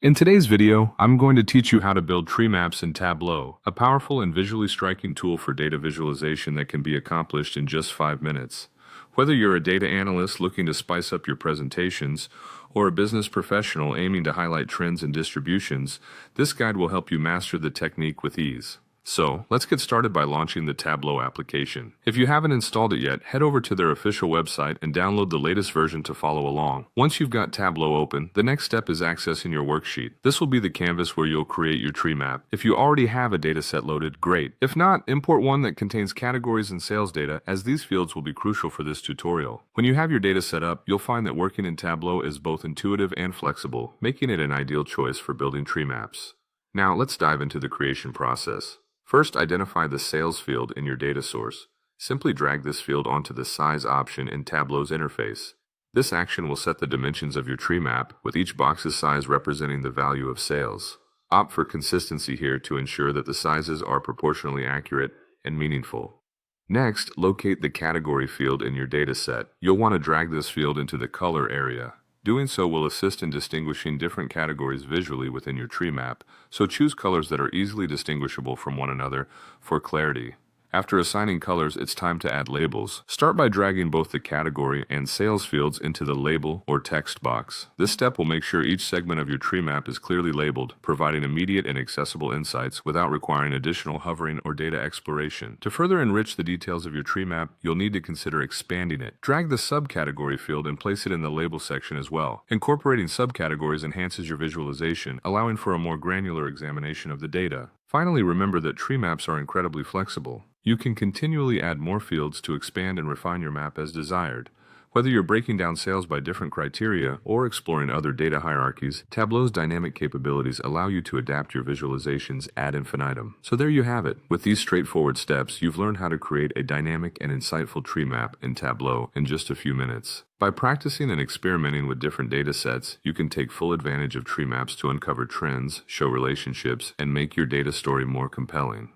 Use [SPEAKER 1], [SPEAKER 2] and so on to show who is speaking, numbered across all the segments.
[SPEAKER 1] In today's video, I'm going to teach you how to build tree maps in Tableau, a powerful and visually striking tool for data visualization that can be accomplished in just 5 minutes. Whether you're a data analyst looking to spice up your presentations, or a business professional aiming to highlight trends and distributions, this guide will help you master the technique with ease. So, let's get started by launching the Tableau application. If you haven't installed it yet, head over to their official website and download the latest version to follow along. Once you've got Tableau open, the next step is accessing your worksheet. This will be the canvas where you'll create your tree map. If you already have a dataset loaded, great. If not, import one that contains categories and sales data, as these fields will be crucial for this tutorial. When you have your data set up, you'll find that working in Tableau is both intuitive and flexible, making it an ideal choice for building tree maps. Now, let's dive into the creation process. First, identify the sales field in your data source. Simply drag this field onto the size option in Tableau's interface. This action will set the dimensions of your tree map, with each box's size representing the value of sales. Opt for consistency here to ensure that the sizes are proportionally accurate and meaningful. Next, locate the category field in your data set. You'll want to drag this field into the color area. Doing so will assist in distinguishing different categories visually within your tree map, so choose colors that are easily distinguishable from one another for clarity. After assigning colors, it's time to add labels. Start by dragging both the category and sales fields into the label or text box. This step will make sure each segment of your tree map is clearly labeled, providing immediate and accessible insights without requiring additional hovering or data exploration. To further enrich the details of your tree map, you'll need to consider expanding it. Drag the subcategory field and place it in the label section as well. Incorporating subcategories enhances your visualization, allowing for a more granular examination of the data. Finally, remember that tree maps are incredibly flexible. You can continually add more fields to expand and refine your map as desired. Whether you're breaking down sales by different criteria or exploring other data hierarchies, Tableau's dynamic capabilities allow you to adapt your visualizations ad infinitum. So there you have it. With these straightforward steps, you've learned how to create a dynamic and insightful tree map in Tableau in just a few minutes. By practicing and experimenting with different data sets, you can take full advantage of tree maps to uncover trends, show relationships, and make your data story more compelling.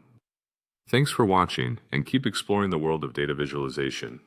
[SPEAKER 1] Thanks for watching, and keep exploring the world of data visualization.